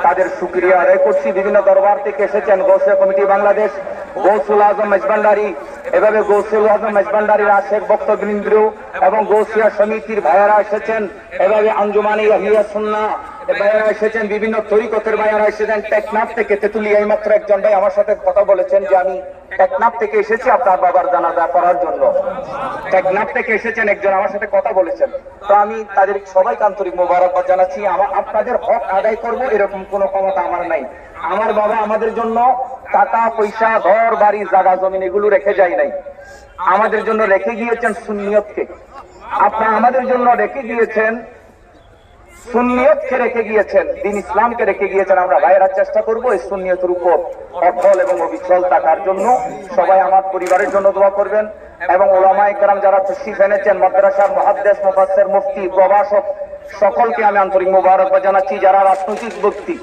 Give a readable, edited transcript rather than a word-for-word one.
তাদের শুকরিয়া আদায় করছি। বিভিন্ন দরবার থেকে এসেছেন গৌসিয়া কমিটি বাংলাদেশ, গৌসুল আজম মেজবান্ডারি, এভাবে গৌসুল আজম মেজবান্ডারির আশেক বক্তবৃন্দ এবং গৌসিয়া সমিতির ভাইয়ারা এসেছেন, এভাবে আঞ্জুমানে ইয়াহিয়া সুন্নাহ ভাইয়ারা এসেছেন, বিভিন্ন তরিকতের ভাইয়ারা এসেছেন। টেকনাফ থেকে তেতুলিয়া এইমাত্র একজন ভাই আমার সাথে কথা বলেছেন যে আমি টেকনাফ থেকে এসেছি আপনার বাবার জানাজা করার জন্য। টেকনাফ থেকে এসেছেন একজন আমার সাথে কথা বলেছেন। তো আমি তাদের সবাইকে আন্তরিক মোবারকবাদ জানাচ্ছি। আপনাদের হক আদায় করব এরকম কোনো ক্ষমতা আমার নাই। আমার বাবা আমাদের জন্য টাকা পয়সা ঘর বাড়ি জায়গা জমিন এগুলো রেখে যায় নাই, আমাদের জন্য রেখে গিয়েছেন সুন্নিয়তকে। আপনারা আমাদের জন্য রেখে গিয়েছেন সুন্নিয়তকে, রেখে গিয়েছেন দিন ইসলামকে রেখে গিয়েছেন। আমরা ভাইয়েরা চেষ্টা করবো এই সুন্নিয়তের উপর অটল এবং অবিচল থাকার জন্য। সবাই আমার পরিবারের জন্য দোয়া করবেন এবং ওলামায়ে কেরাম যারা তশরিফ এনেছেন, মাদ্রাসার মুহাদ্দিস, মুফাসসির, মুফতি, প্রভাষক সকলকে আমি আন্তরিক মোবারকবাদ জানাচ্ছি। যারা রাজনৈতিক ব্যক্তি